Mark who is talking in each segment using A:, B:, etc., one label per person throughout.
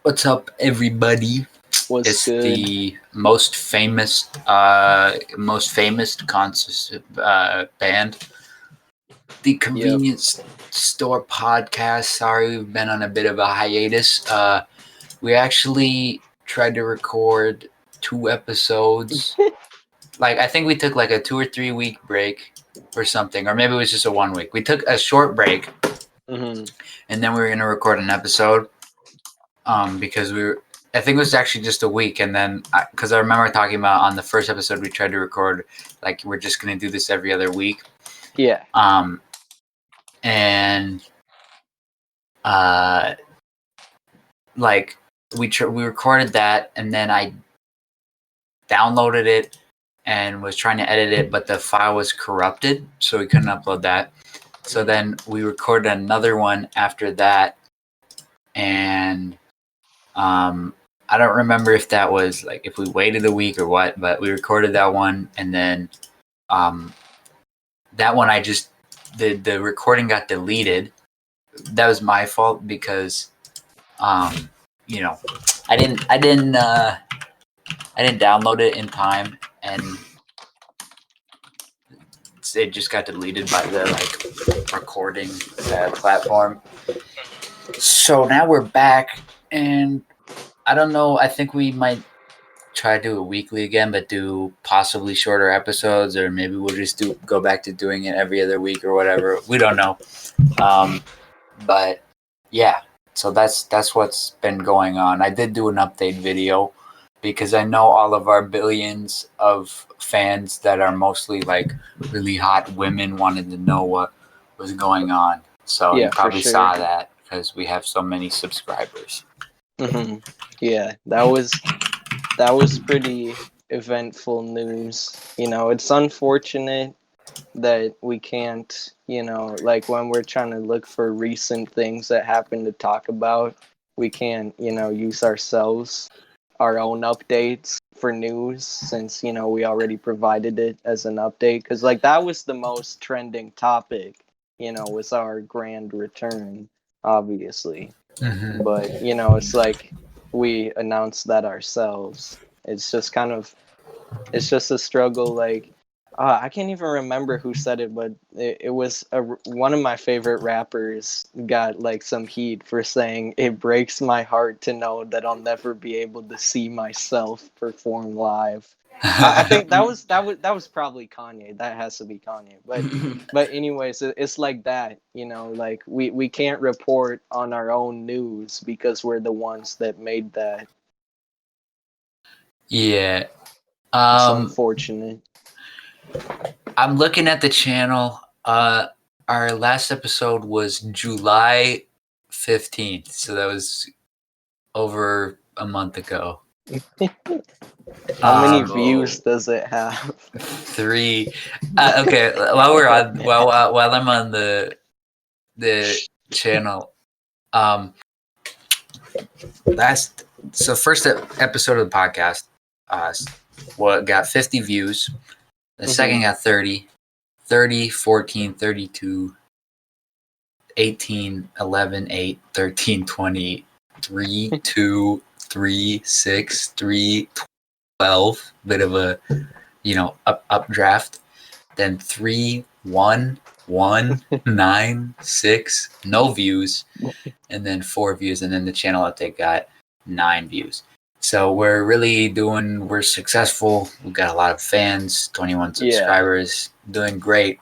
A: What's up, everybody?
B: What's
A: It's
B: good?
A: the most famous concert band, the
B: Yep.
A: Convenience Store Podcast. Sorry, we've been on a bit of a hiatus. We actually tried to record 2 episodes. Like I think we took like a 2 or 3 week break or something, or maybe it was just a 1 week. We took a short break,
B: hmm
A: and then we were gonna record an episode. Because I think it was actually just a week, and then because I remember talking about on the first episode we tried to record, like we're just gonna do this every other week.
B: Yeah.
A: Um, and uh, like we recorded that, and then I downloaded it and was trying to edit it, but the file was corrupted, so we couldn't upload that. So then we recorded another one after that, and I don't remember if that was like if we waited a week or what, but we recorded that one, and then that one the recording got deleted. That was my fault because you know I didn't download it in time, and it just got deleted by the recording platform. So now we're back, and I don't know. I think we might try to do it weekly again, but do possibly shorter episodes, or maybe we'll just go back to doing it every other week or whatever. We don't know. But yeah, so that's what's been going on. I did do an update video because I know all of our billions of fans that are mostly like really hot women wanted to know what was going on. So you
B: Yeah, for
A: probably
B: sure.
A: saw that because we have so many subscribers.
B: hmm Yeah, that was pretty eventful news. It's unfortunate that we can't, like when we're trying to look for recent things that happen to talk about, we can't, use our own updates for news since, we already provided it as an update. Because, like, that was the most trending topic, was our grand return, obviously.
A: Mm-hmm.
B: But, it's like we announced that ourselves. It's just it's just a struggle. Like, I can't even remember who said it, but it was one of my favorite rappers got like some heat for saying it breaks my heart to know that I'll never be able to see myself perform live. I think that was probably Kanye. That has to be Kanye. But anyways, it's like that. Like we can't report on our own news because we're the ones that made that.
A: Yeah.
B: It's
A: Um,
B: unfortunate.
A: I'm looking at the channel. Our last episode was July 15th, so that was over a month ago.
B: How many
A: Um,
B: views does it have?
A: 3. Okay, while I'm on the channel, um, last so first episode of the podcast, got 50 views. The second got 30, 30, 14, 32, 18, 11, 8, 13, 20, 3, 2, 3, 6, 3, 12. Bit of a, updraft. Then 3, 1, 1, 9, 6, no views. And then 4 views. And then the channel update got 9 views. So we're successful. We've got a lot of fans, 21 subscribers, doing great.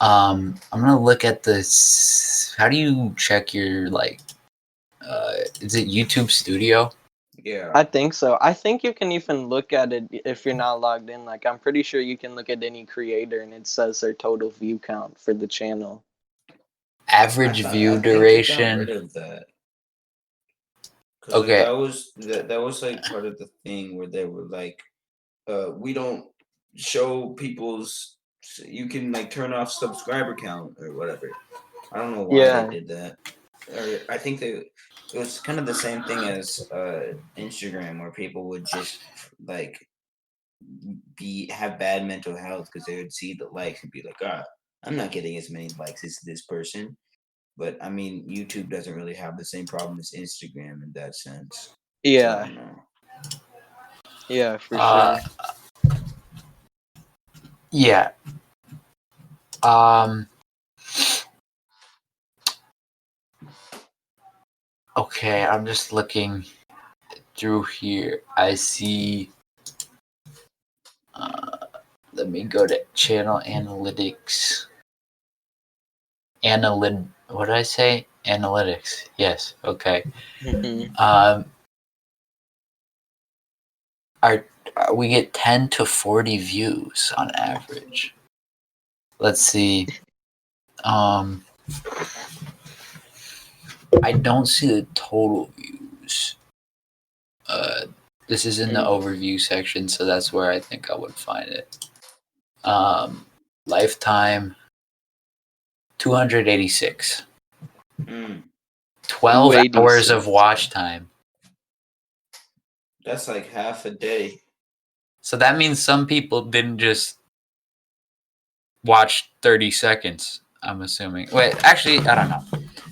A: I'm gonna look at this. How do you check your is it YouTube Studio?
C: Yeah.
B: I think so. I think you can even look at it if you're not logged in. Like, I'm pretty sure you can look at any creator and it says their total view count for the channel.
A: Average view duration.
C: I think they got rid of that.
A: Okay.
C: Like, that was like part of the thing where they were like, we don't show people's. You can like turn off subscriber count or whatever. I don't know why they did that. Or I think it was kind of the same thing as Instagram, where people would just like have bad mental health because they would see the likes and be like, I'm not getting as many likes as this person. But I mean, YouTube doesn't really have the same problem as Instagram in that sense. So I
B: Yeah,
C: don't know.
B: yeah, for sure.
A: Yeah. Okay, I'm just looking through here. I see. Let me go to channel analytics. What did I say? Analytics. Yes. Okay. Our we get 10 to 40 views on average. Let's see. I don't see the total views. This is in the overview section, so that's where I think I would find it. Lifetime 286. 12 hours of watch time.
C: That's like half a day.
A: So that means some people didn't just watch 30 seconds, I'm assuming. Wait, actually, I don't know.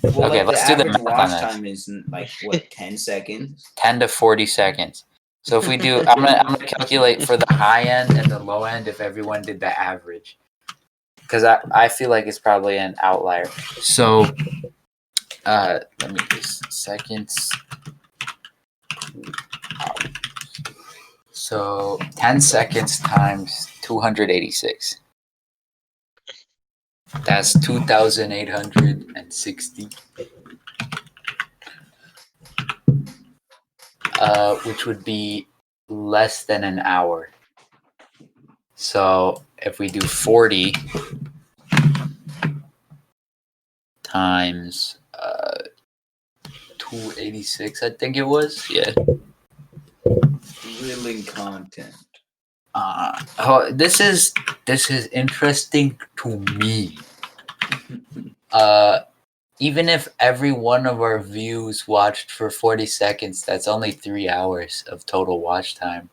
C: Well,
A: Okay,
C: like
A: let's
C: the
A: do the
C: average
A: math on
C: watch
A: this.
C: time is like what, 10 seconds?
A: 10 to 40 seconds. So if we do, I'm gonna calculate for the high end and the low end if everyone did the average, because I feel like it's probably an outlier. So let me just seconds. So 10 seconds times 286. That's 2,860. Which would be less than an hour. So if we do 40 times 286, I think it was. Yeah.
C: Thrilling content.
A: This is interesting to me. Even if every one of our views watched for 40 seconds, that's only 3 hours of total watch time.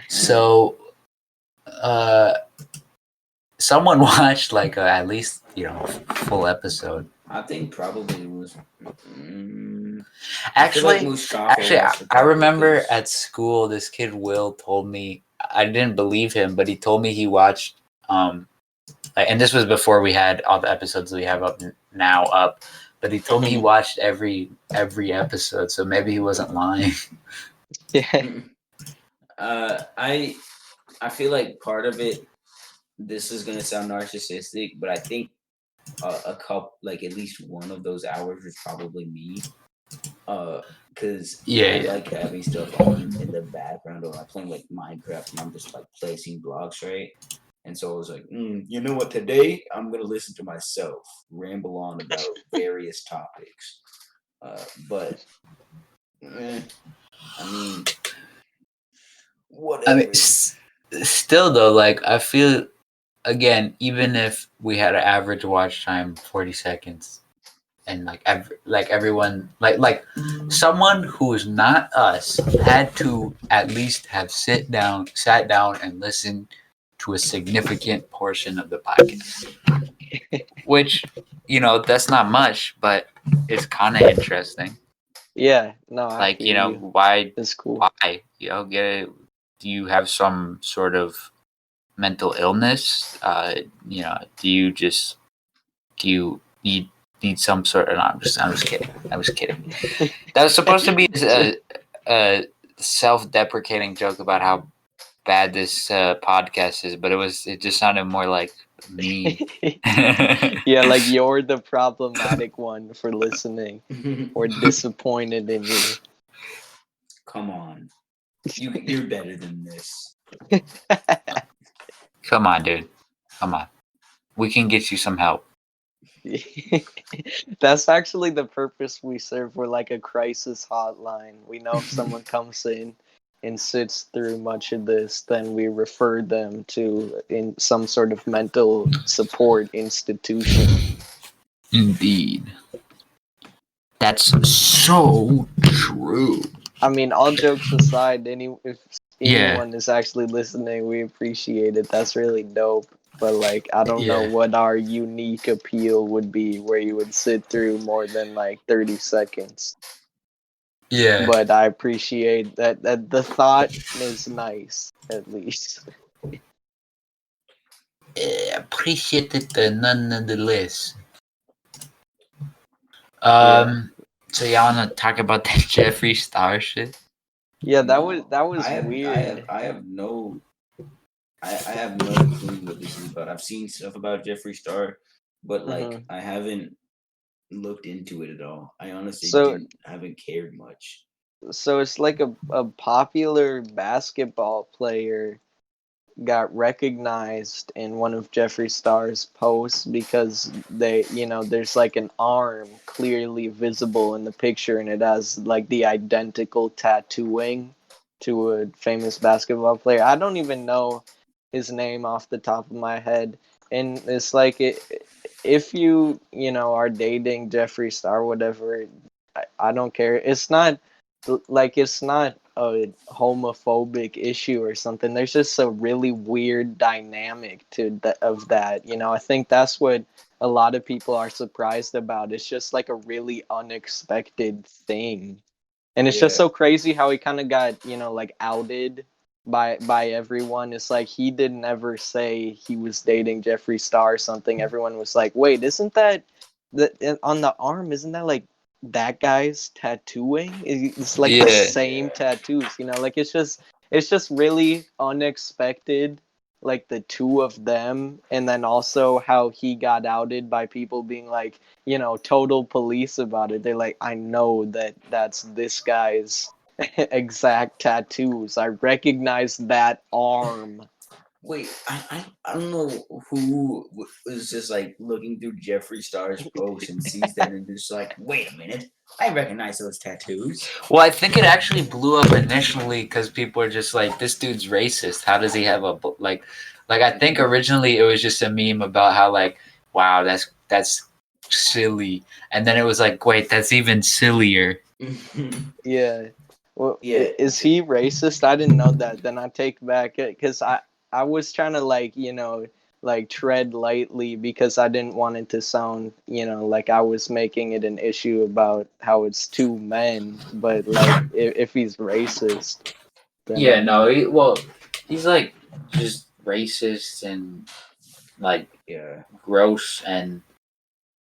A: So, someone watched like at least full episode.
C: I think probably it was.
A: Actually, I remember at school this kid Will told me, I didn't believe him, but he told me he watched and this was before we had all the episodes we have up now up, but he told me he watched every episode, so maybe he wasn't lying.
B: Yeah.
C: I feel like part of it, this is gonna sound narcissistic, but I think a couple, like at least one of those hours was probably me. Because I like having stuff on in the background, or I'm playing like Minecraft and I'm just like placing blocks, right? And so I was like, you know what? Today I'm gonna listen to myself ramble on about various topics. But I mean, whatever.
A: I mean, still though, like I feel, again, even if we had an average watch time 40 seconds, and like everyone, like someone who is not us had to at least have sat down and listened to a significant portion of the podcast, which that's not much, but it's kind of interesting.
B: Yeah, no, I
A: Like
B: feel you.
A: why?
B: It's cool.
A: Why get it? Do you have some sort of mental illness? Do you need some sort of? No, I'm just kidding. I was kidding. That was supposed to be a self-deprecating joke about how bad this podcast is, but it just sounded more like me.
B: Yeah, like you're the problematic one for listening or disappointed in you.
C: Come on, you're better than this.
A: Come on, dude. Come on. We can get you some help.
B: That's actually the purpose we serve. We're like a crisis hotline. We know if someone comes in and sits through much of this, then we refer them to in some sort of mental support institution.
A: Indeed. That's so true.
B: I mean, all jokes aside, if anyone is actually listening, we appreciate it. That's really dope. but like I don't know
A: Yeah.
B: what our unique appeal would be where you would sit through more than like 30 seconds.
A: Yeah.
B: But I appreciate that the thought is nice at least.
A: Appreciate it nonetheless.
B: Yeah.
A: So y'all wanna talk about that Jeffree Star shit?
B: Yeah, that
C: No,
B: was
C: I have
B: weird.
C: I have no clue what this is about. I've seen stuff about Jeffree Star, but like
B: Mhm.
C: I haven't looked into it at all. I honestly
B: So
C: haven't cared much.
B: so it's like a popular basketball player got recognized in one of Jeffree Star's posts because there's like an arm clearly visible in the picture and it has like the identical tattooing to a famous basketball player. I don't even know his name off the top of my head. And it's like if you are dating Jeffree Star, whatever, I don't care. It's not a homophobic issue or something. There's just a really weird dynamic of that. I think that's what a lot of people are surprised about. It's just like a really unexpected thing. And it's just
C: Yeah,
B: so crazy how he kind of got, like outed by everyone. It's like he didn't ever say he was dating Jeffree Star or something. Everyone was like, "Wait, isn't that on the arm? Isn't that like that guy's tattooing? It's like the
A: Yeah.
B: same tattoos, like it's just really unexpected, like the two of them, and then also how he got outed by people being like, total police about it. They're like, I know that's this guy's exact tattoos. I recognize that arm.
C: wait, I don't know who was just like looking through Jeffree Star's post and sees that and just like, wait a minute, I recognize those tattoos.
A: Well, I think it actually blew up initially because people were just like, "This dude's racist. How does he have a like?" I think originally it was just a meme about how like, "Wow, that's silly," and then it was like, "Wait, that's even sillier."
B: Yeah. Well,
C: Yeah,
B: is he racist? I didn't know that. Then I take back it because I was trying to like like tread lightly because I didn't want it to sound like I was making it an issue about how it's two men. But like if he's racist, then
A: Yeah, no, well, he's like just racist and like
C: yeah.
A: gross, and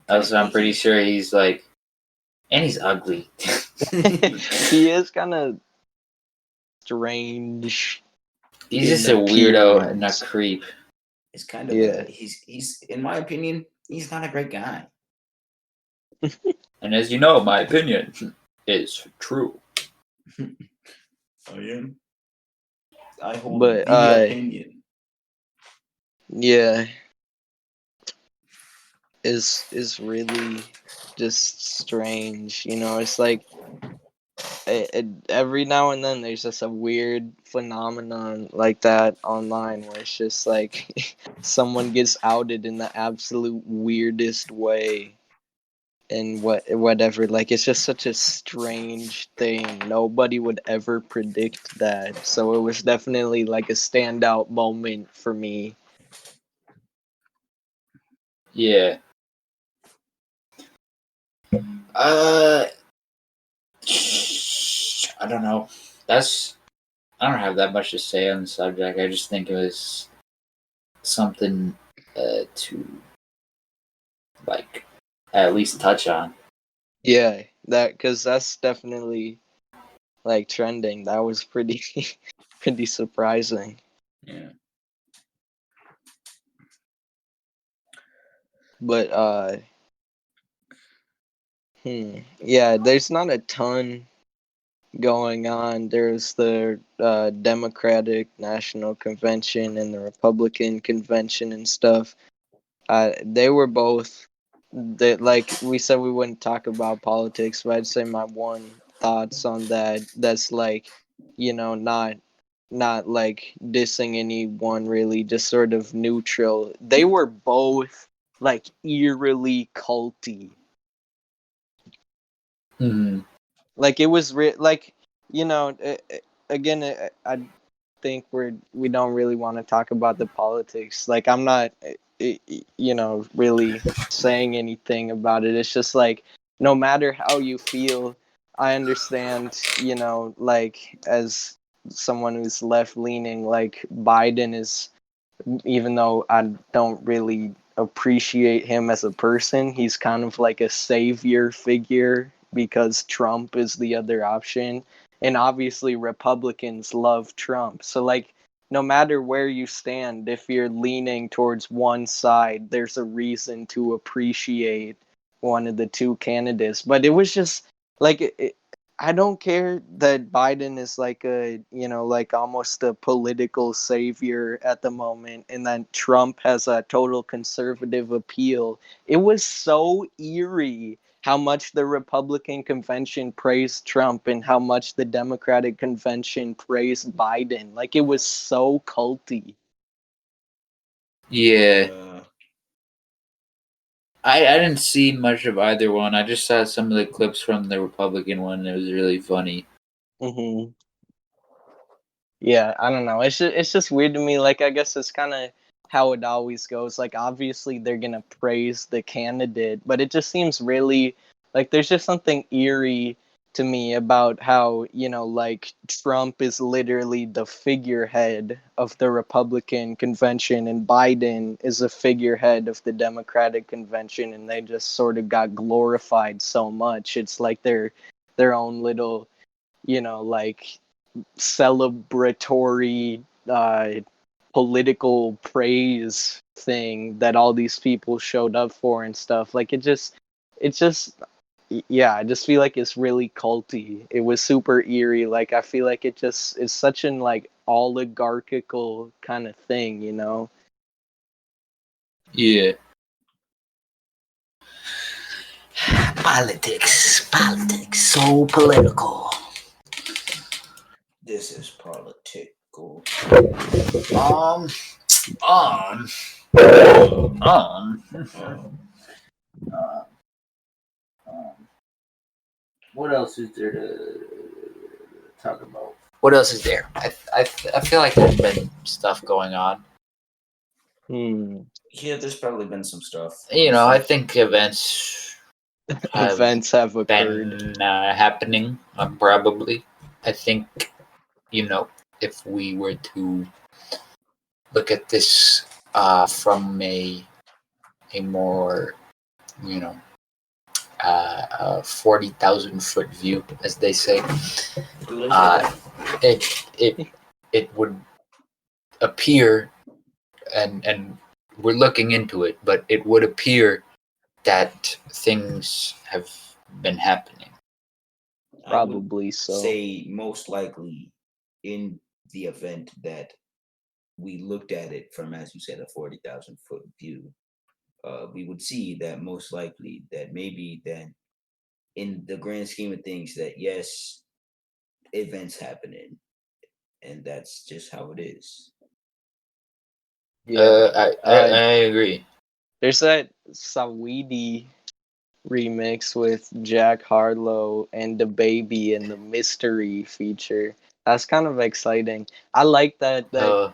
C: Kind of
A: also I'm pretty
C: icky.
A: sure he's like, and he's ugly.
B: he is kind of strange
A: He's
B: in
A: just a weirdo and a
B: appearance.
A: creep.
C: It's kind of
B: Yeah.
C: he's in my opinion, he's not a great guy.
A: And as you know, my opinion is true.
C: I am. I hold
B: But
C: the opinion.
B: yeah. Is really just strange. It's like every now and then there's just a weird phenomenon like that online where it's just like someone gets outed in the absolute weirdest way and whatever. Like it's just such a strange thing. Nobody would ever predict that. So it was definitely like a standout moment for me.
A: Yeah. Uh, I don't know. I don't have that much to say on the subject. I just think it was something to like at least touch on.
B: Yeah, because that's definitely like trending. That was pretty pretty surprising.
C: Yeah.
B: But yeah, there's not a ton going on. There's the Democratic National Convention and the Republican Convention and stuff. They were both like we said we wouldn't talk about politics, but I'd say my one thoughts on that's like, not like dissing anyone really, just sort of neutral. They were both like eerily culty.
A: Mm-hmm.
B: Like it was like again I think we don't really want to talk about the politics. Like, I'm not, really saying anything about it. It's just like, no matter how you feel, I understand, like, as someone who's left leaning, like, Biden is, even though I don't really appreciate him as a person, he's kind of like a savior figure because Trump is the other option. And obviously, Republicans love Trump. So, like, no matter where you stand, if you're leaning towards one side, there's a reason to appreciate one of the two candidates. But it was just like, I don't care that Biden is like a, like almost a political savior at the moment, and that Trump has a total conservative appeal. It was so eerie how much the Republican convention praised Trump and how much the Democratic convention praised Biden. Like, it was so culty.
A: Yeah. I didn't see much of either one. I just saw some of the clips from the Republican one. And it was really funny.
B: Mm-hmm. Yeah, I don't know. It's just weird to me. Like, I guess it's kind of how it always goes. Like, obviously they're gonna praise the candidate, but it just seems really like there's just something eerie to me about how, like, Trump is literally the figurehead of the Republican convention and Biden is a figurehead of the Democratic convention, and they just sort of got glorified so much. It's like their own little, like, celebratory political praise thing that all these people showed up for and stuff. Like, yeah, I just feel like it's really culty. It was super eerie. Like, I feel like it just is such an, like, oligarchical kind of thing,
A: Yeah. Politics, so political.
C: This is political.
A: What else is there to talk about? What else is there? I feel like there's been stuff going on.
C: Yeah, there's probably been some stuff.
A: I think events
B: have occurred.
A: Been happening, probably. I think, if we were to look at this from a more, 40,000 foot view, as they say, it would appear, and we're looking into it, but it would appear that things have been happening.
B: Probably so.
C: Say most likely in the event that we looked at it from, as you said, a 40,000 foot view, we would see that most likely that maybe then in the grand scheme of things that yes, events happening, and that's just how it is.
A: Yeah, I agree.
B: There's that Saweetie remix with Jack Harlow and the baby and the mystery feature. That's kind of exciting. I like that like,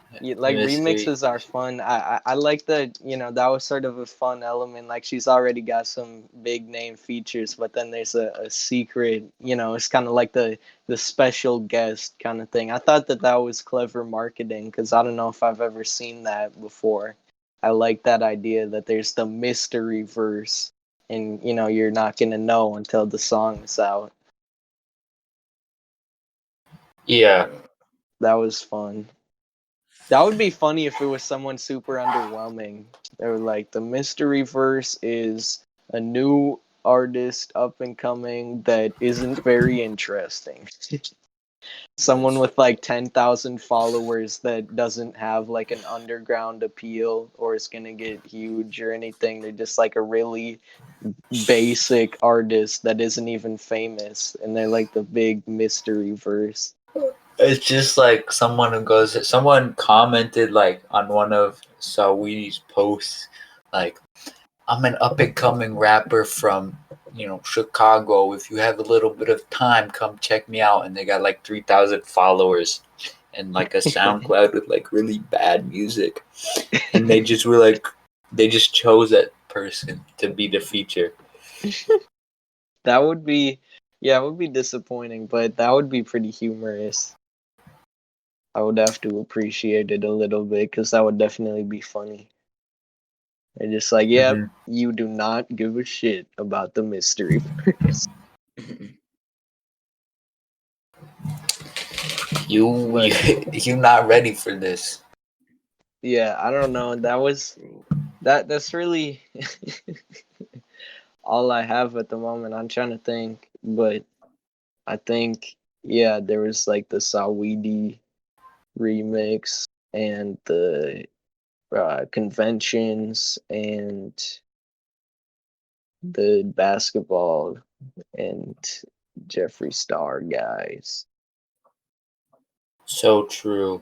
B: remixes are fun. I like that, that was sort of a fun element. Like, she's already got some big name features, but then there's a secret, it's kind of like the special guest kind of thing. I thought that was clever marketing because I don't know if I've ever seen that before. I like that idea that there's the mystery verse, and you're not gonna know until the song is out.
A: Yeah,
B: that was fun. That would be funny if it was someone super underwhelming. They were like, the mystery verse is a new artist up and coming that isn't very interesting. Someone with like 10,000 followers that doesn't have like an underground appeal or is gonna get huge or anything. They're just like a really basic artist that isn't even famous, and they're like the big mystery verse.
A: It's just like someone commented like on one of Saweetie's posts, like, I'm an up and coming rapper from, Chicago. If you have a little bit of time, come check me out. And they got like 3,000 followers. and like a SoundCloud with like really bad music, and they just were like, they just chose that person to be the feature.
B: That would be, yeah, it would be disappointing, but that would be pretty humorous. I would have to appreciate it a little bit because that would definitely be funny. They're just like, yep, you do not give a shit about the mystery first.
A: You not ready for this.
B: Yeah, I don't know. That's really all I have at the moment. I'm trying to think, but I think, yeah, there was like the Sawidi remix and the conventions and the basketball and Jeffree Star guys.
A: So true.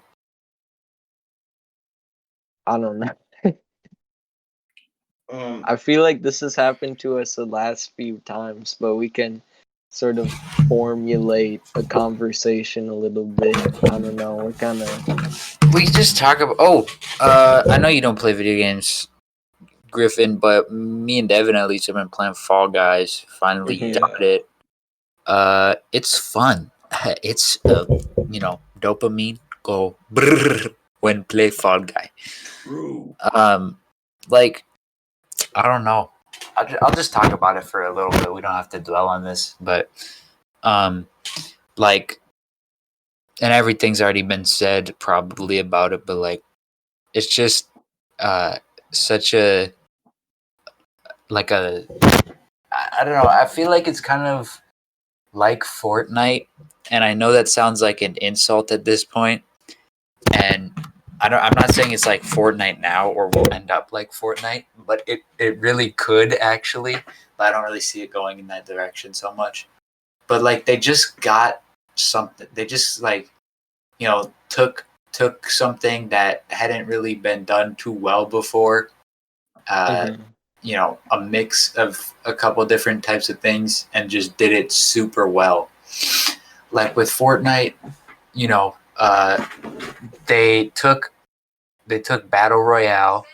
B: I don't know. I feel like this has happened to us the last few times, but we can sort of formulate a conversation a little bit. I don't know. We're kind of.
A: We just talk about. I know you don't play video games, Griffin, but me and Devin at least have been playing Fall Guys. Finally got it. It's fun. It's dopamine go brrr when play Fall Guy.
C: True.
A: Like I don't know. I'll just talk about it for a little bit. We don't have to dwell on this, but like, and everything's already been said probably about it, but like, it's just such a like a I don't know. I feel like it's kind of like Fortnite, and I know that sounds like an insult at this point, and I'm not saying it's like Fortnite now or will end up like Fortnite, but it really could actually. But I don't really see it going in that direction so much. But like they just got something. They just like took something that hadn't really been done too well before. A mix of a couple different types of things and just did it super well. Like with Fortnite, they took Battle Royale,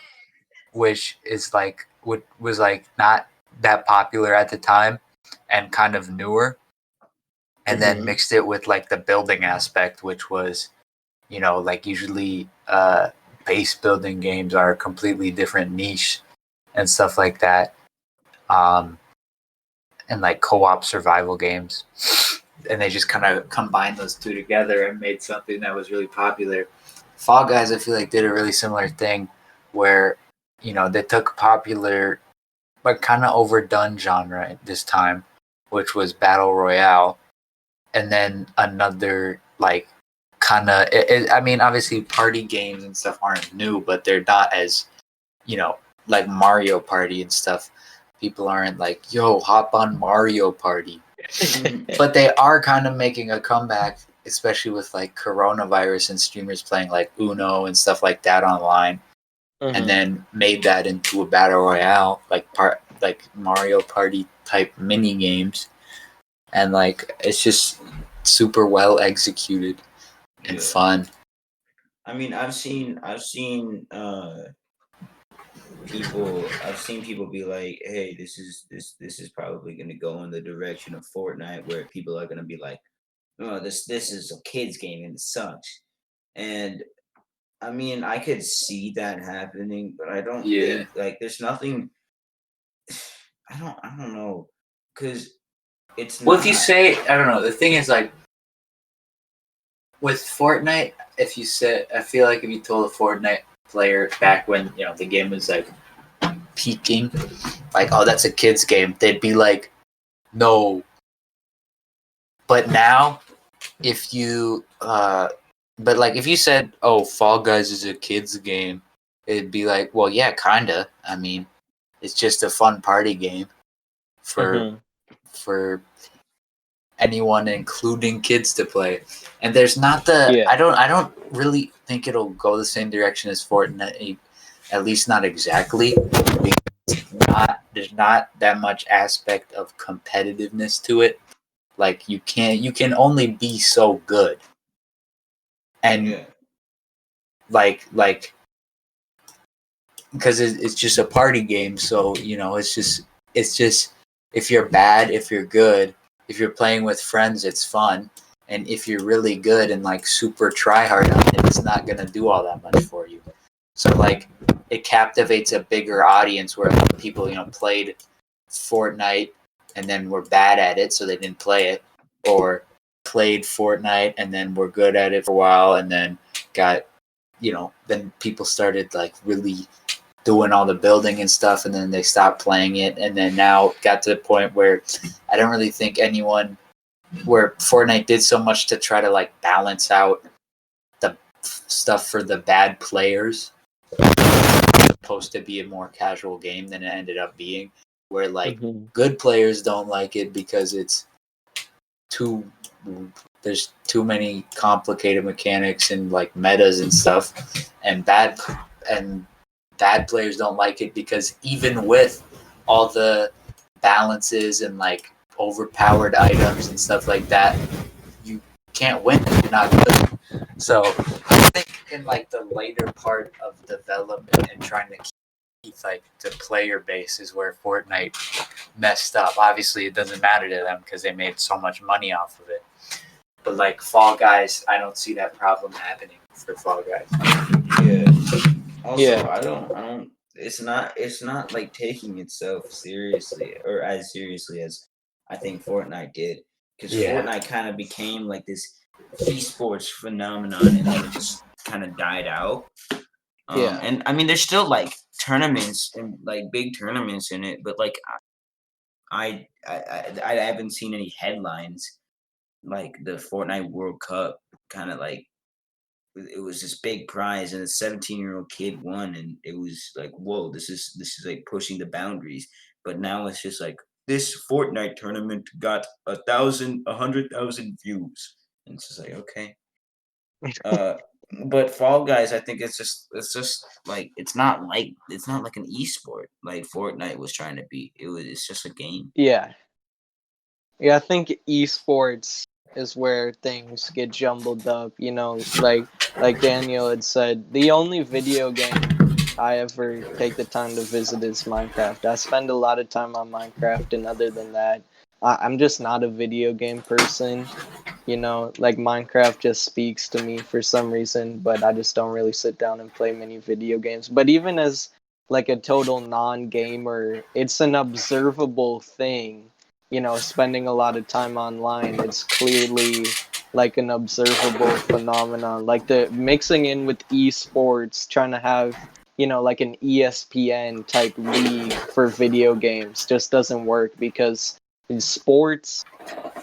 A: which is like was like not that popular at the time and kind of newer, and then mixed it with like the building aspect, which was like usually base building games are a completely different niche and stuff like that, and like co-op survival games, and they just kind of combined those two together and made something that was really popular. Fall Guys, I feel like, did a really similar thing where they took popular but kind of overdone genre at this time, which was Battle Royale, and then another like kind of I mean, obviously party games and stuff aren't new, but they're not as like Mario Party and stuff. People aren't like, yo, hop on Mario Party. But they are kind of making a comeback, especially with like coronavirus and streamers playing like Uno and stuff like that online, and then made that into a battle royale, like Mario Party type mini games, and like it's just super well executed and fun.
C: I mean, I've seen people be like, hey, this is probably going to go in the direction of Fortnite, where people are going to be like, oh, this is a kids game and it sucks. And I mean, I could see that happening, but I don't think like there's nothing. I don't know, because it's
A: well, if you say, I don't know, the thing is like with Fortnite, if you said, I feel like if you told a Fortnite player back when the game was like peaking, like, oh, that's a kid's game, they'd be like, no. But now, if you but like if you said, oh, Fall Guys is a kid's game, it'd be like, well, yeah, kinda. I mean, it's just a fun party game for anyone, including kids, to play. And there's not the I don't really think it'll go the same direction as Fortnite, at least not exactly. There's not that much aspect of competitiveness to it. Like you can only be so good. and like because it's just a party game. So it's just if you're bad, if you're good, if you're playing with friends, it's fun. And if you're really good and like super try hard on it, it's not gonna do all that much for you. So like it captivates a bigger audience where people played Fortnite and then were bad at it, so they didn't play it, or played Fortnite and then were good at it for a while and then got then people started like really doing all the building and stuff, and then they stopped playing it, and then now got to the point where I don't really think anyone where Fortnite did so much to try to like balance out the stuff for the bad players, supposed to be a more casual game than it ended up being, where like good players don't like it because it's there's too many complicated mechanics and like metas and stuff, and bad players don't like it because even with all the balances and like overpowered items and stuff like that, you can't win if you're not good. So I think in like the later part of development and trying to keep like the player base is where Fortnite messed up. Obviously it doesn't matter to them because they made so much money off of it. But like Fall Guys, I don't see that problem happening for Fall Guys.
C: Yeah. Also, I don't. It's not like taking itself seriously or as seriously as I think Fortnite did, because Fortnite kind of became like this esports phenomenon, and then it just kind of died out. And I mean, there's still like tournaments and like big tournaments in it, but like I haven't seen any headlines like the Fortnite World Cup kind of like it was this big prize and a 17-year-old kid won, and it was like, whoa, this is like pushing the boundaries. But now it's just like this Fortnite tournament got 100,000 views, and it's just like, okay. But Fall Guys, I think it's just like it's not like an esport like Fortnite was trying to be. It's just a game.
B: Yeah, I think esports is where things get jumbled up. Like Daniel had said, the only video game I ever take the time to visit is Minecraft. I spend a lot of time on Minecraft, and other than that, I'm just not a video game person. Like Minecraft just speaks to me for some reason, but I just don't really sit down and play many video games. But even as like a total non-gamer, it's an observable thing. Spending a lot of time online, it's clearly like an observable phenomenon. Like the mixing in with esports, trying to have like an ESPN type league for video games just doesn't work, because in sports,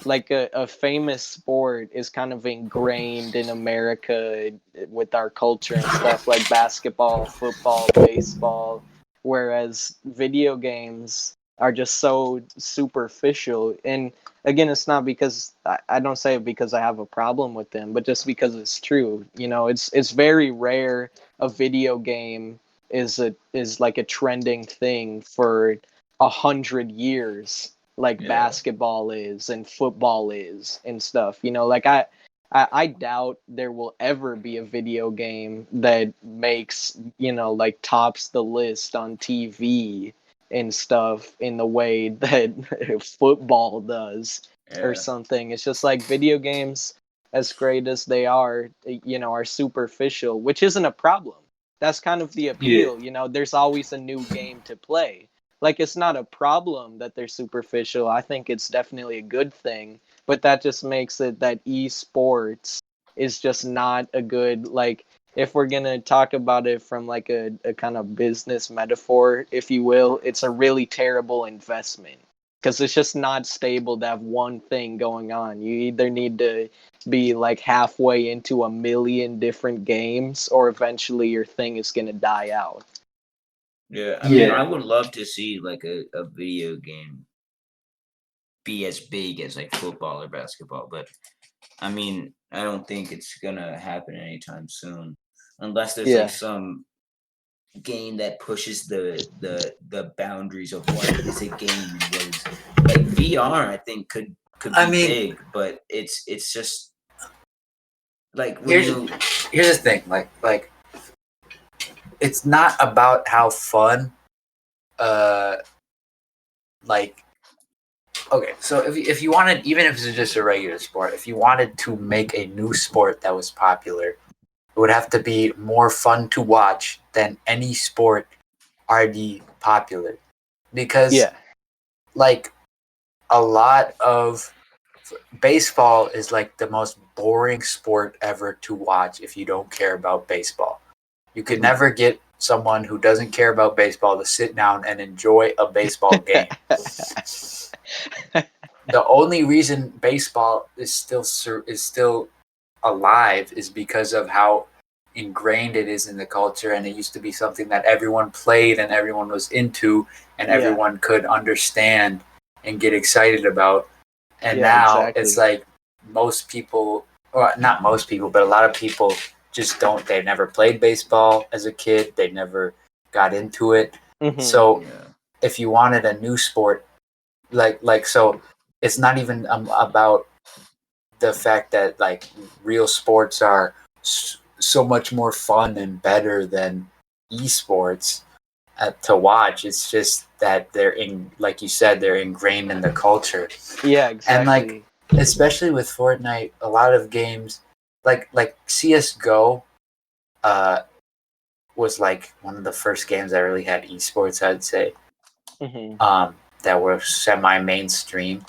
B: like a famous sport is kind of ingrained in America with our culture and stuff, like basketball, football, baseball, whereas video games are just so superficial. And again, it's not because I don't say it because I have a problem with them, but just because it's true. It's very rare a video game is like a trending thing for 100 years, like basketball is and football is and stuff. Like I doubt there will ever be a video game that makes like tops the list on TV and stuff in the way that football does or something. It's just like video games, as great as they are superficial, which isn't a problem. That's kind of the appeal. There's always a new game to play. Like, it's not a problem that they're superficial. I think it's definitely a good thing, but that just makes it that esports is just not a good, like, if we're gonna talk about it from like a kind of business metaphor, if you will, it's a really terrible investment, because it's just not stable to have one thing going on. You either need to be like halfway into a million different games, or eventually your thing is gonna die out.
C: Yeah, I mean, I would love to see like a video game be as big as like football or basketball, but I mean, I don't think it's gonna happen anytime soon, unless there's like some game that pushes the boundaries of what is a game and what is like VR. I think could be big, but it's just Like when
A: here's the thing, like it's not about how fun, like, okay, so if you wanted, even if it's just a regular sport, if you wanted to make a new sport that was popular, it would have to be more fun to watch than any sport already popular, because like a lot of baseball is like the most boring sport ever to watch if you don't care about baseball. You could never get someone who doesn't care about baseball to sit down and enjoy a baseball game. The only reason baseball is still alive is because of how ingrained it is in the culture, and it used to be something that everyone played and everyone was into and everyone could understand and get excited about. And now it's like most people, or not most people, but a lot of people just don't. They never played baseball as a kid. They never got into it. So if you wanted a new sport, so it's not even about the fact that like real sports are so much more fun and better than esports to watch. It's just that like you said, they're ingrained in the culture.
B: Yeah, exactly.
A: And like, especially with Fortnite, a lot of games like CS:GO was like one of the first games that really had esports, I'd say. That were semi-mainstream.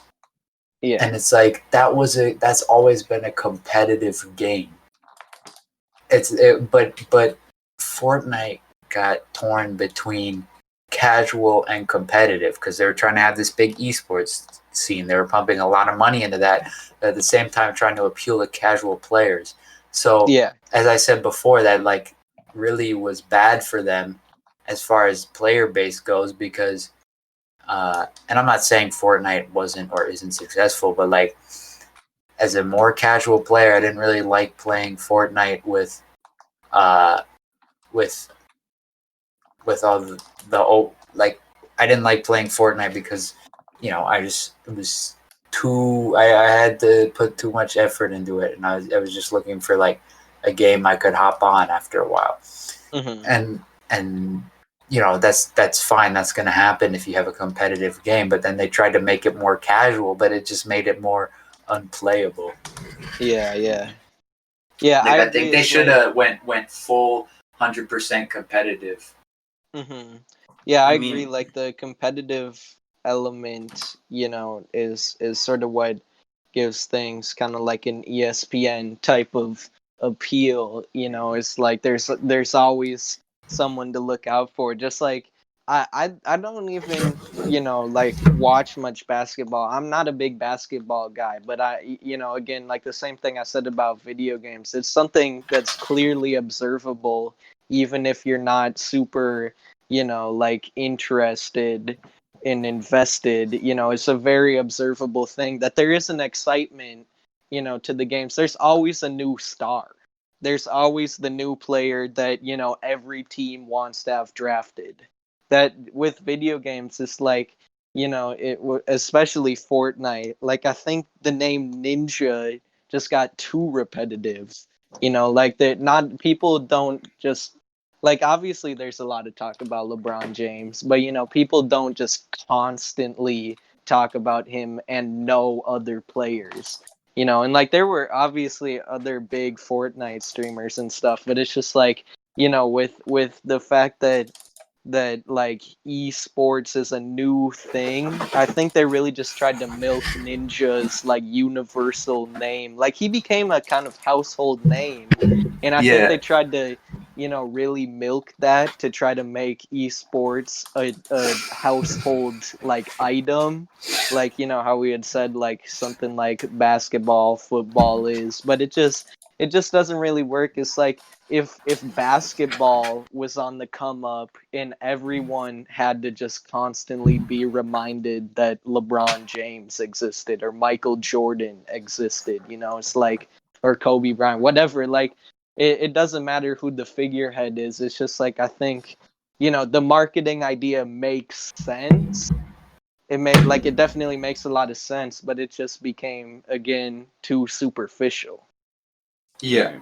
B: Yeah.
A: And it's like that's always been a competitive game. But Fortnite got torn between casual and competitive because they were trying to have this big esports scene. They were pumping a lot of money into that, but at the same time trying to appeal to casual players. So as I said before, that like really was bad for them as far as player base goes, because and I'm not saying Fortnite wasn't or isn't successful, but like as a more casual player, I didn't really like playing Fortnite with with all the old, like, I didn't like playing Fortnite because it was I had to put too much effort into it, and I was just looking for like a game I could hop on after a while. And that's fine, that's going to happen if you have a competitive game, but then they tried to make it more casual, but it just made it more unplayable. I think they should have went full 100% competitive.
B: I agree. Like the competitive element, is sort of what gives things kind of like an ESPN type of appeal. It's like there's always someone to look out for. Just like I don't even like watch much basketball. I'm not a big basketball guy, but again, like the same thing I said about video games. It's something that's clearly observable, even if you're not super like interested and invested. It's a very observable thing that there is an excitement to the games. There's always a new star, there's always the new player that every team wants to have drafted. That with video games, it's like especially Fortnite, like I think the name Ninja just got too repetitive. Like that, not people don't just like, obviously there's a lot of talk about LeBron James, but people don't just constantly talk about him and no other players. And like there were obviously other big Fortnite streamers and stuff, but it's just like, with the fact that like esports is a new thing, I think they really just tried to milk Ninja's like universal name. Like he became a kind of household name, and I think they tried to really milk that to try to make esports a household like item, like how we had said like something like basketball, football is, but it just doesn't really work. It's like if basketball was on the come up and everyone had to just constantly be reminded that LeBron James existed or Michael Jordan existed, it's like, or Kobe Bryant, whatever, like it doesn't matter who the figurehead is. It's just like, I think the marketing idea makes sense. It definitely makes a lot of sense, but it just became, again, too superficial.
A: Yeah.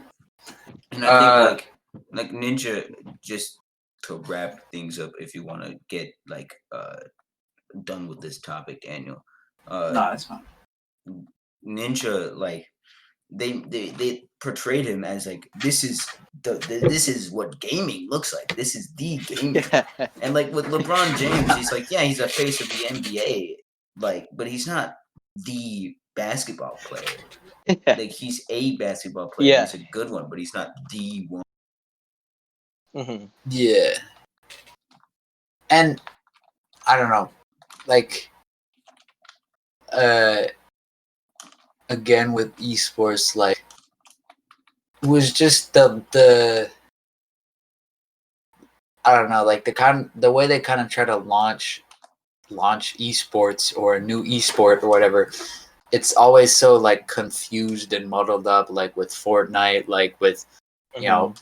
C: And I think like Ninja, just to wrap things up, if you want to get like done with this topic, Daniel.
A: No, that's fine.
C: Ninja, like they portrayed him as like this is this is what gaming looks like. This is the gamer.
B: Yeah.
C: And like with LeBron James, he's like, yeah, he's a face of the NBA, like, but he's not the basketball player. Like he's a basketball player.
B: Yeah.
C: He's a good one, but he's not the one.
B: Mm-hmm.
A: Yeah. And I don't know, like, again with esports, like, it was just the I don't know, like the way they kind of try to launch esports or a new esport or whatever. It's always so like confused and muddled up, like with Fortnite, like with you know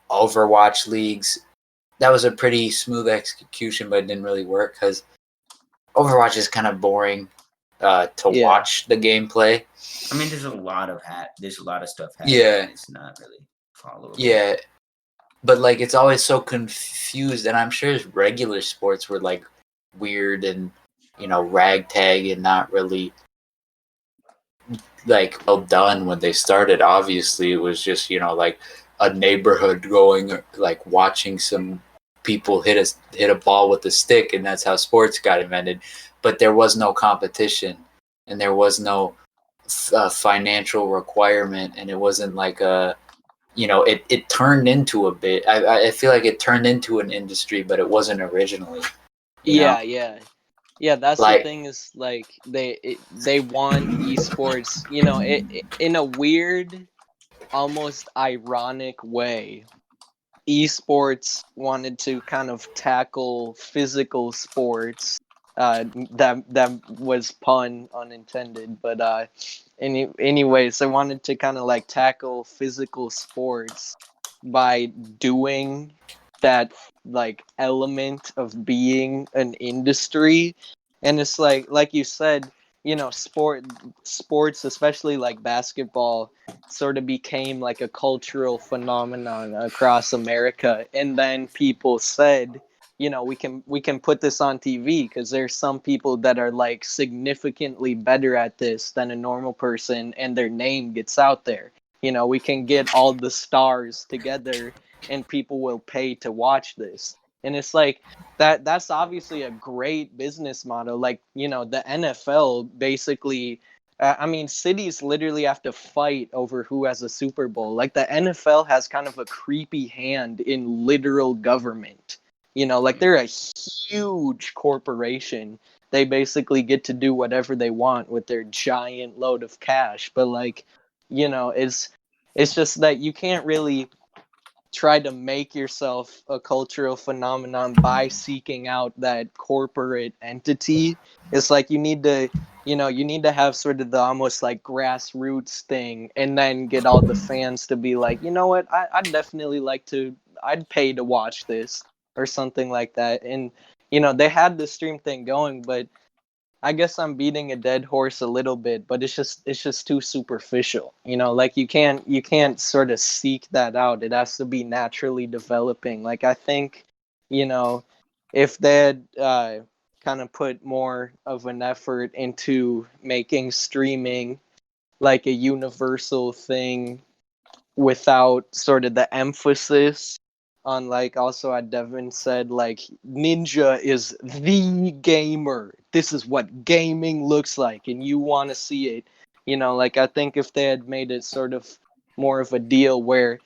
A: Overwatch leagues. That was a pretty smooth execution, but it didn't really work because Overwatch is kind of boring to watch the gameplay.
C: I mean, there's a lot of stuff happening.
A: Yeah,
C: It's not really followable.
A: yeah, but like it's always so confused, and I'm sure regular sports were like weird and ragtag and not really like well done when they started. Obviously, it was just like a neighborhood going, like watching some people hit a ball with a stick, and that's how sports got invented. But there was no competition, and there was no financial requirement, and it wasn't like a it turned into a bit. I feel like it turned into an industry, but it wasn't originally.
B: Yeah, that's
A: like,
B: the thing is like they want esports, in a weird, almost ironic way. Esports wanted to kind of tackle physical sports. That was pun unintended, but anyways, they wanted to kind of like tackle physical sports by doing that like element of being an industry. And it's like you said, sports, especially like basketball, sort of became like a cultural phenomenon across America. And then people said, we can put this on TV because there's some people that are like significantly better at this than a normal person, and their name gets out there. We can get all the stars together, and people will pay to watch this. And it's like that's obviously a great business model. Like, the NFL basically, I mean, cities literally have to fight over who has a Super Bowl. Like, the NFL has kind of a creepy hand in literal government. Like, they're a huge corporation. They basically get to do whatever they want with their giant load of cash. But like, it's just that you can't really try to make yourself a cultural phenomenon by seeking out that corporate entity. It's like you need to have sort of the almost like grassroots thing, and then get all the fans to be like, you know what, I'd definitely I'd pay to watch this, or something like that. And they had the stream thing going, but I guess I'm beating a dead horse a little bit, but it's just too superficial. Like you can't sort of seek that out. It has to be naturally developing. Like, I think, if they had kind of put more of an effort into making streaming like a universal thing, without sort of the emphasis on, like, also what Devin said, like, Ninja is the gamer. This is what gaming looks like, and you want to see it. Like, I think if they had made it sort of more of a deal where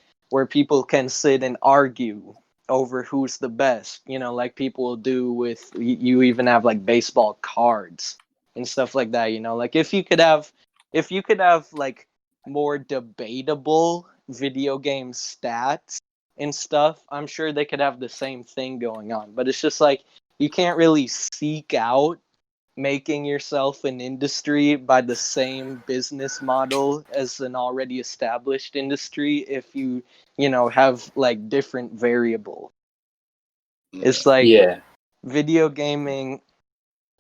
B: people can sit and argue over who's the best, like people will do with, you even have like baseball cards and stuff like that. Like, if you could have like more debatable video game stats and stuff, I'm sure they could have the same thing going on. But it's just like, you can't really seek out making yourself an industry by the same business model as an already established industry if you have like different variables. It's like
A: yeah,
B: video gaming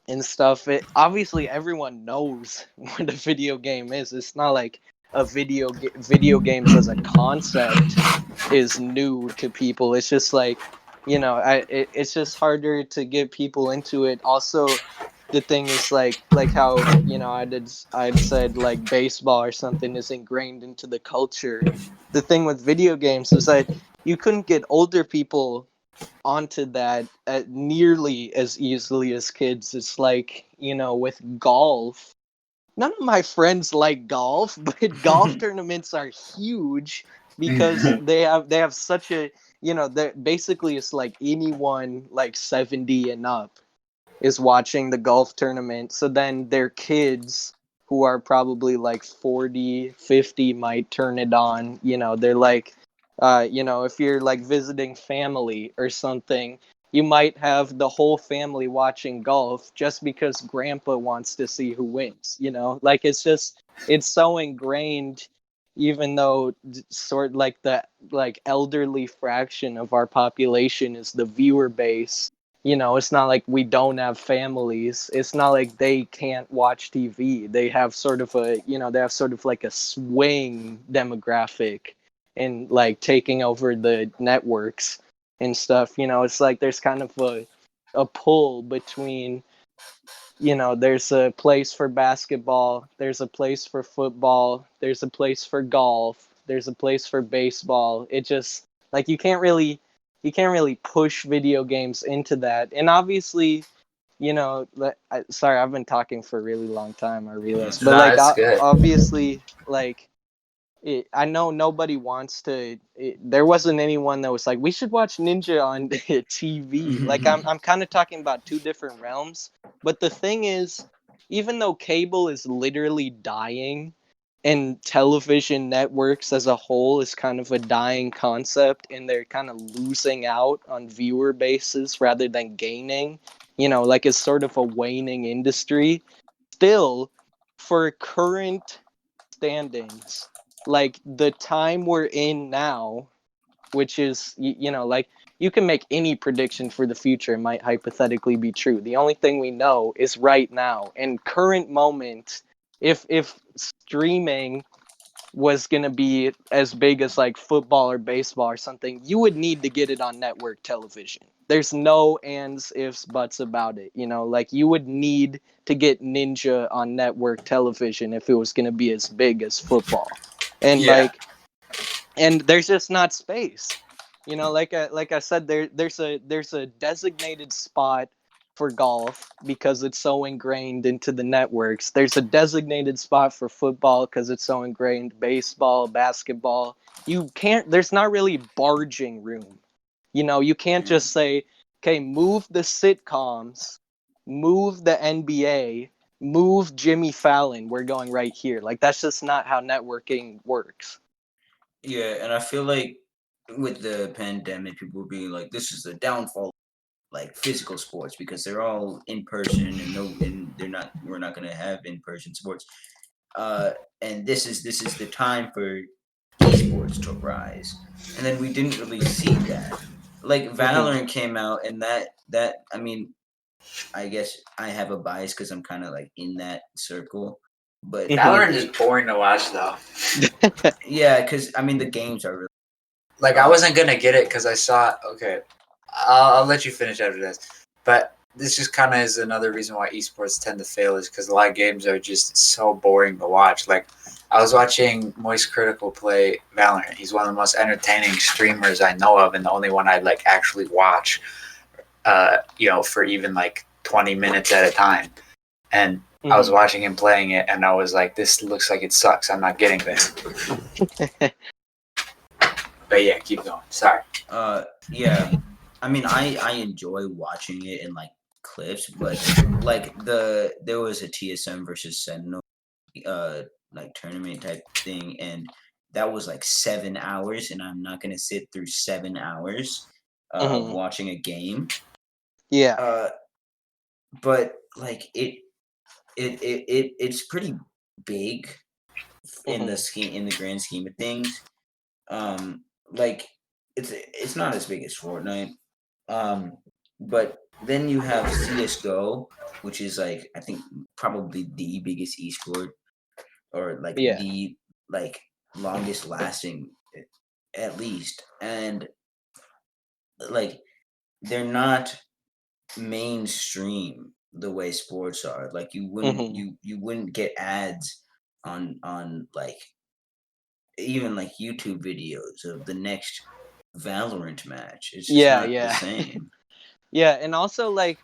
B: and stuff. It obviously, everyone knows what a video game is. It's not like video games as a concept is new to people. It's just like, it's just harder to get people into it. Also, the thing is like how I'd said like baseball or something is ingrained into the culture. The thing with video games is that you couldn't get older people onto that nearly as easily as kids. It's like, with golf, none of my friends like golf, but golf tournaments are huge because they have such a, that basically it's like anyone like 70 and up is watching the golf tournament. So then their kids who are probably like 40, 50 might turn it on. They're like, if you're like visiting family or something, you might have the whole family watching golf just because grandpa wants to see who wins. Like it's so ingrained, even though sort like the like elderly fraction of our population is the viewer base. It's not like we don't have families. It's not like they can't watch TV. They have sort of like a swing demographic and like taking over the networks and stuff. It's like there's kind of a pull between, there's a place for basketball, there's a place for football, there's a place for golf, there's a place for baseball. It just like you can't really push video games into that. And obviously, sorry, I've been talking for a really long time, I realize. But like
A: it's good.
B: obviously, like I know nobody wants to. There wasn't anyone that was like, we should watch Ninja on TV. Like I'm kind of talking about two different realms. But the thing is, even though cable is literally dying, and television networks as a whole is kind of a dying concept, and they're kind of losing out on viewer bases rather than gaining. Like it's sort of a waning industry. Still, for current standings, like the time we're in now, which is like you can make any prediction for the future, it might hypothetically be true. The only thing we know is right now and current moment. If streaming was going to be as big as like football or baseball or something, you would need to get it on network television. There's no ands, ifs, buts about it. Like you would need to get Ninja on network television if it was going to be as big as football. And
A: Yeah.
B: and there's just not space. Like I said, there's a designated spot for golf because it's so ingrained into the networks. There's a designated spot for football because it's so ingrained. Baseball, basketball. There's not really barging room. You can't just say, okay, move the sitcoms, move the NBA, move Jimmy Fallon. We're going right here. Like that's just not how networking works.
C: Yeah, and I feel like with the pandemic, people were being like, "This is the downfall, like physical sports, because they're all in person, and they're not. We're not going to have in person sports. And this is the time for esports to rise." And then we didn't really see that. Like Valorant came out, and that I mean, I guess I have a bias because I'm kind of like in that circle, but
A: Valorant is boring to watch though.
C: yeah, because I mean the games are really.
A: Like I wasn't gonna get it because I saw. Okay, I'll let you finish after this. But this just kind of is another reason why esports tend to fail is because a lot of games are just so boring to watch. Like I was watching Moist Critical play Valorant. He's one of the most entertaining streamers I know of, and the only one I like actually watch. For even like 20 minutes at a time. And I was watching him playing it, and I was like, "This looks like it sucks. I'm not getting this." But yeah, keep going. Sorry.
C: Yeah. I mean, I enjoy watching it in like clips, but like there was a TSM versus Sentinel like tournament type thing, and that was like 7 hours, and I'm not gonna sit through 7 hours watching a game.
B: Yeah.
C: But like it's pretty big in the grand scheme of things. Like it's not as big as Fortnite. But then you have CS:GO, which is like I think probably the biggest esport, or like
B: Yeah.
C: the like longest lasting, at least, and like they're not mainstream the way sports are. Like you wouldn't
B: Hmm.
C: you wouldn't get ads on like even like YouTube videos of the next Valorant match. It's just
B: Yeah,
C: not the
B: yeah.
C: same.
B: Yeah, and also like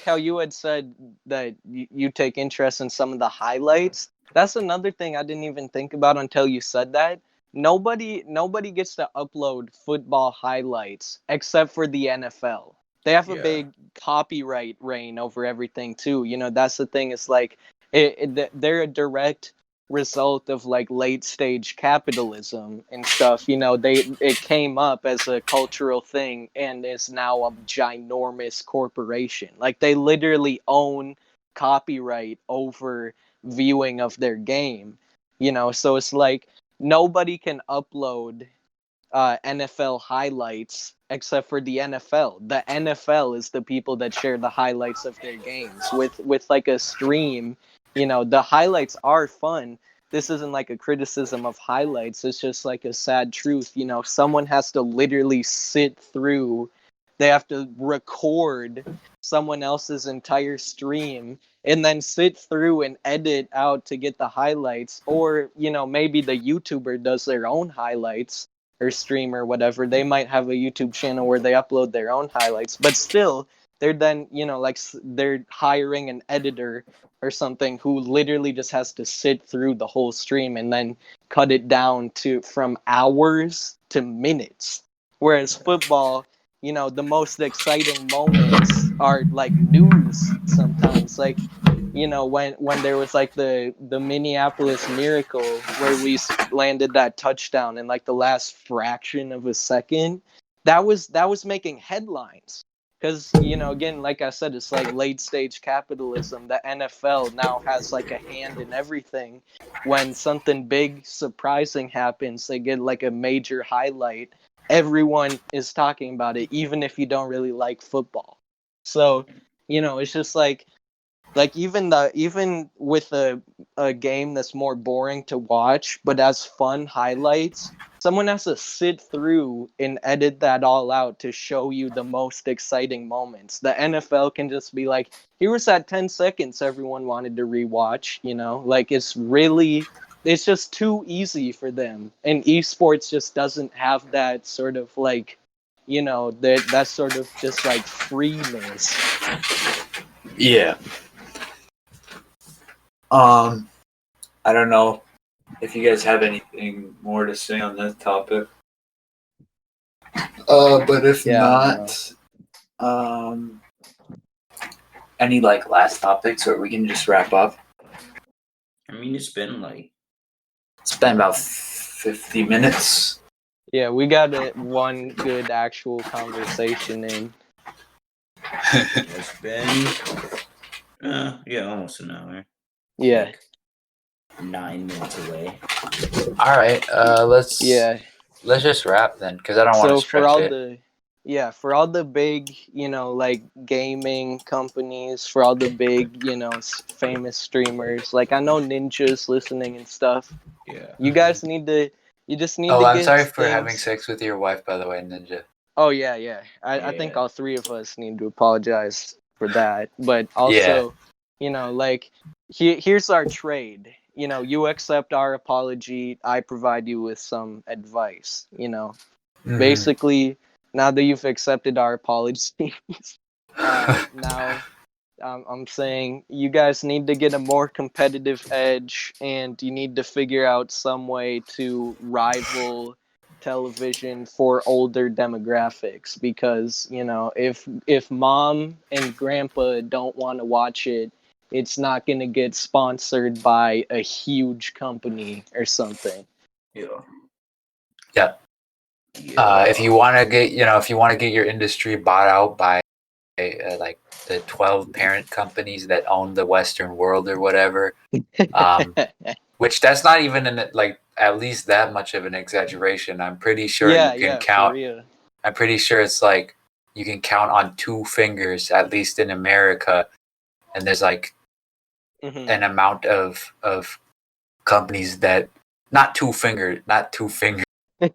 B: how you had said that you take interest in some of the highlights. That's another thing I didn't even think about until you said that. Nobody gets to upload football highlights except for the NFL. They have a
C: Yeah.
B: big copyright reign over everything too. You know, that's the thing. It's like they're a direct result of like late stage capitalism and stuff. You know, it came up as a cultural thing and is now a ginormous corporation. Like they literally own copyright over viewing of their game. You know, so it's like nobody can upload NFL highlights except for the NFL. The NFL is the people that share the highlights of their games. With like a stream, you know, the highlights are fun. This isn't like a criticism of highlights. It's just like a sad truth. You know, someone has to literally sit through. They have to record someone else's entire stream and then sit through and edit out to get the highlights. Or, you know, maybe the YouTuber does their own highlights or stream or whatever. They might have a YouTube channel where they upload their own highlights, but still, they're then, you know, like they're hiring an editor or something who literally just has to sit through the whole stream and then cut it down to from hours to minutes. Whereas football, you know, the most exciting moments are like news sometimes. Like, you know, when there was like the Minneapolis Miracle where we landed that touchdown in like the last fraction of a second, that was making headlines. Because, you know, again, like I said, it's like late stage capitalism. The NFL now has like a hand in everything. When something big surprising happens, they get like a major highlight. Everyone is talking about it, even if you don't really like football. So, you know, it's just like even with a game that's more boring to watch but has fun highlights, someone has to sit through and edit that all out to show you the most exciting moments. The NFL can just be like, here was that 10 seconds everyone wanted to rewatch, you know? Like it's just too easy for them. And esports just doesn't have that sort of like, you know, that sort of just like freeness.
A: Yeah. I don't know if you guys have anything more to say on that topic. But if
B: Yeah, I don't know.
A: not, any like last topics, or we can just wrap up.
C: I mean, it's been like
A: It's been about 50 minutes.
B: Yeah, we got one good actual conversation in.
C: it's been yeah, almost an hour.
B: Yeah,
C: Like 9 minutes away.
A: All right, let's
B: yeah.
A: just wrap then, because I don't want
B: So
A: to stretch it.
B: for all the big, you know, like gaming companies, for all the big, you know, famous streamers, like I know Ninja's listening and stuff.
C: Yeah.
B: You guys need to, you just need
A: Oh,
B: to
A: I'm
B: get
A: sorry for having
B: things.
A: sex with your wife, by the way, Ninja.
B: Oh yeah, yeah. I think
C: Yeah.
B: all three of us need to apologize for that. But
A: Yeah.
B: also, you know, like here's our trade. You know, you accept our apology, I provide you with some advice, you know.
A: Mhm.
B: Basically, now that you've accepted our apologies, now I'm saying you guys need to get a more competitive edge and you need to figure out some way to rival television for older demographics because, you know, if mom and grandpa don't want to watch it, it's not going to get sponsored by a huge company or something.
C: Yeah.
A: Yeah. If you want to get, if you want to get your industry bought out by like the 12 parent companies that own the Western world or whatever, which that's not even like at least that much of an exaggeration. I'm pretty sure you can
B: Yeah, for
A: count.
B: real.
A: I'm pretty sure it's like you can count on 2 fingers, at least in America, and there's like
B: Mhm.
A: an amount of companies that not two fingers. Not 2 fingers. I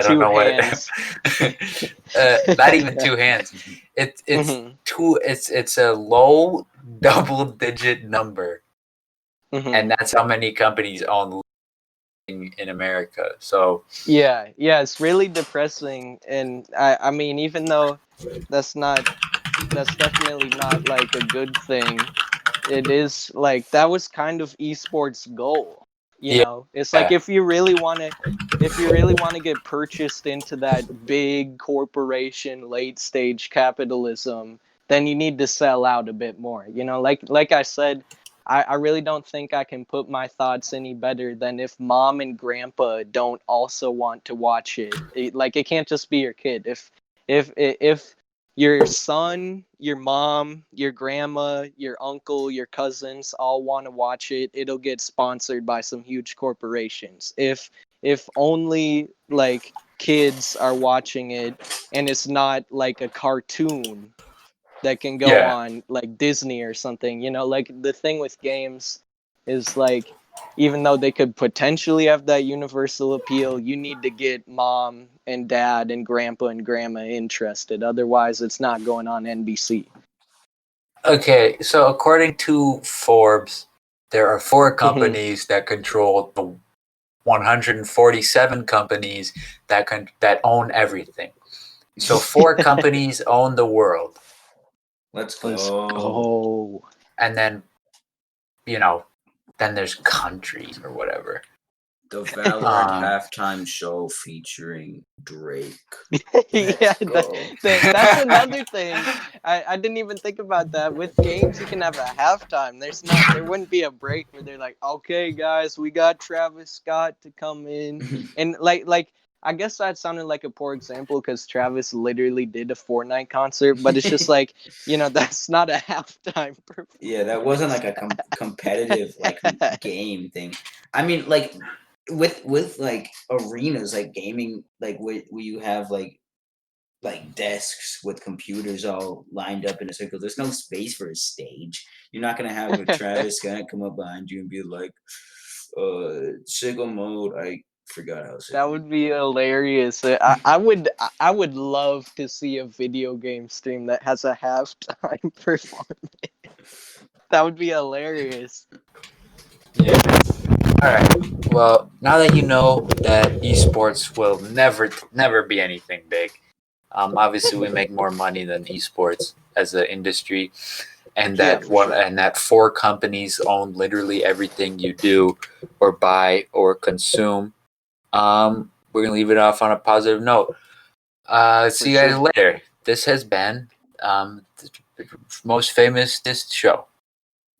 A: don't
B: Two
A: know
B: hands.
A: what. Not even 2 hands. It's
B: Mhm.
A: two. It's a low double-digit number,
B: Mhm.
A: and that's how many companies own in America. So
B: Yeah, it's really depressing, and I mean, even though that's definitely not like a good thing, it is like that was kind of esports goal.
A: yeah,
B: It's like if you really want to get purchased into that big corporation late stage capitalism, then you need to sell out a bit more. Like I said, I really don't think I can put my thoughts any better than if mom and grandpa don't also want to watch it. Like it can't just be your kid. If your son, your mom, your grandma, your uncle, your cousins all want to watch it, it'll get sponsored by some huge corporations. If only like kids are watching it and it's not like a cartoon that can go
A: yeah.
B: on like Disney or something, like the thing with games is like even though they could potentially have that universal appeal, you need to get mom and dad and grandpa and grandma interested. Otherwise, it's not going on NBC.
A: Okay, so according to Forbes, there are 4 companies that control the 147 companies that own everything. So 4 companies own the world,
C: Let's
B: Let's
C: go.
B: go.
A: and then then there's countries or whatever.
C: The Valorant
A: Um,
C: halftime show featuring Drake.
B: Yeah,
C: Let's go.
B: that's another thing. I didn't even think about that. With games, you can have a halftime. There wouldn't be a break where they're like, okay, guys, we got Travis Scott to come in, and like I guess that sounded like a poor example because Travis literally did a Fortnite concert, but it's just like that's not a halftime performance.
C: Yeah, that wasn't like a competitive like game thing. I mean, like with like arenas, like gaming, like where you have like desks with computers all lined up in a circle. There's no space for a stage. You're not gonna have a Travis Scott come up behind you and be like, "Sickle mode." I forgot how
B: That
C: sickle.
B: would be hilarious. I would love to see a video game stream that has a halftime performance. That would be hilarious.
A: yeah. All right. Well, now that you know that esports will never be anything big, obviously we make more money than esports as an industry, and
B: Yeah, for sure.
A: and that 4 companies own literally everything you do or buy or consume. We're gonna leave it off on a positive note.
B: For
A: See you guys
B: sure.
A: later. This has been the most famous show.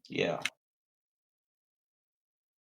C: Yeah.